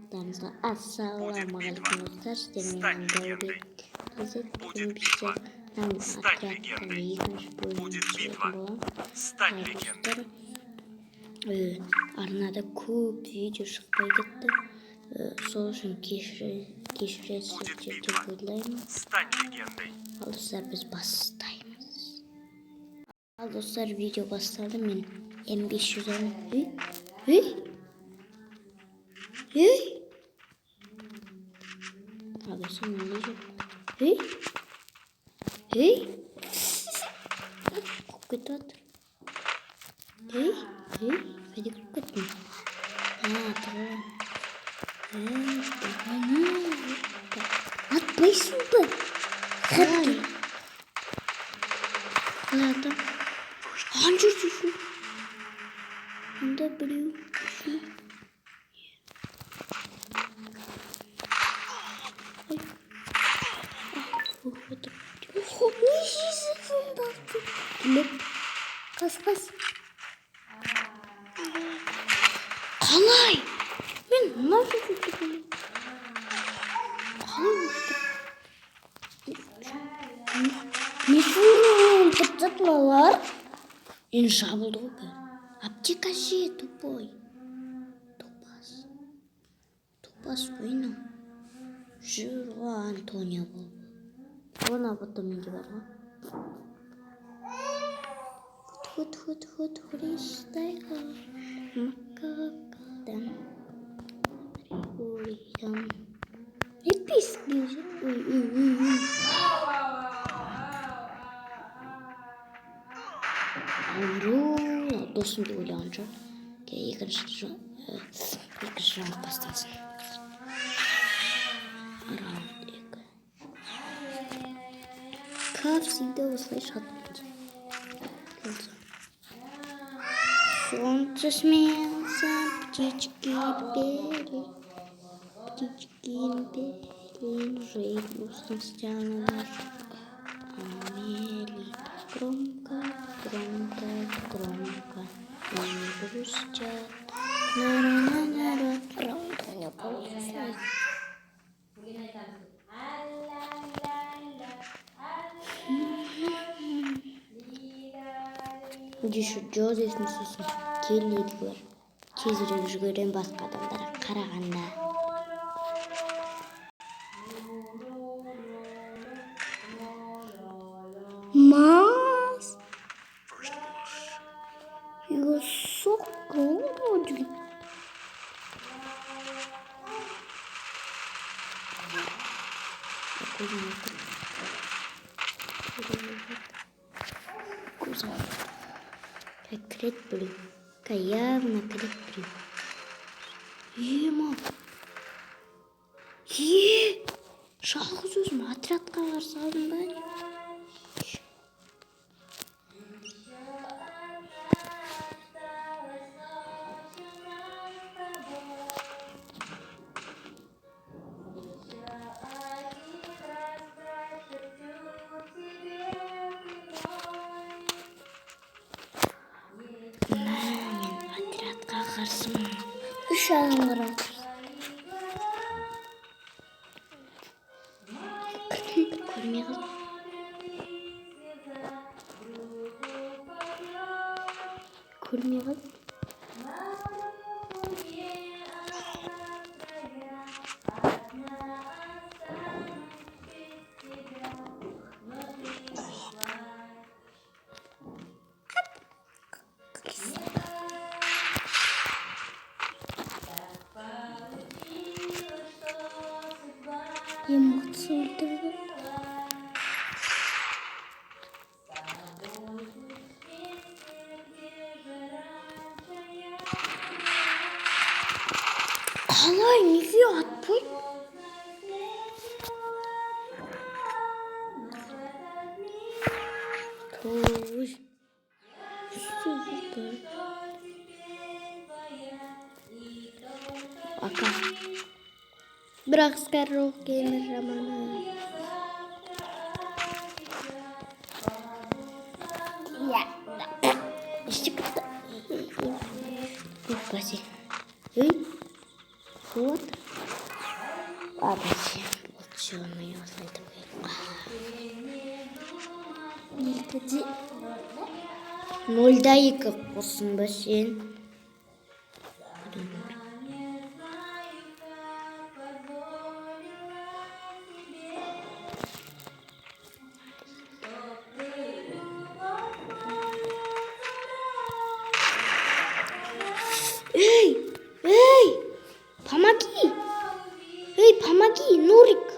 барлықтарыңызға ассалаумағалейкум достар, сіздермен Даурен Лизет. Бүгін бізде отрядтың екінші бөлімін түсіретін боламын. Достар, арнада көп видео шықпай кетті. Сол үшін кешіресіздер деп ойлаймын. Ал достар, біз бастаймыз. Ал достар, видео басталды. Мен М500 алып. Абасы не жоқ? Қоп кетіп жатыр. Қайда кіріп кеттің? Атпайсың ба? Қалай атам? Қанша жүрсің? Онда біреу жүрсің. Ne işin baktın? Kas. Қалай? Мен мына жерде тұрмын. Қалай ұштым? Не сұрын тұттатмалар? Енді жабылды ғой бәрі. Аптека же, тупой. Тупас ойна. Жүр ғой, Антония бол. Оны апатаменде бар ғой. Фристайға макакадан ригоридан еписки. Досымды ойлаған жоқ. Екінші раунд басталсын. Раунд 2. Как всегда осылайша атпайды. Солнце смеялся, птички пели, уже грустно стянуло наш мели. Громко, они грустят. Раунд у меня получился. Еще Джозеф сосын келеділер. Тезірек жүгірген басқа адамдарға қарағанда. Мас! Его соққы өдігі. Крет блю. Явно крет блю. Ема. Жалғыз өзім отрядқа қарсы алдым ба? Қарсымын. 3 адам қарам. Көрмей қалдым. Емоция өлтірді. Қалай, неге атпай? Той. Ака. Бірақ скаррох геймер жаманы. Вот. Ладно, болчуны осылтып коелук. Нольда эки курсуң ба сен? Эй, помоги! Эй, помоги, Нурик!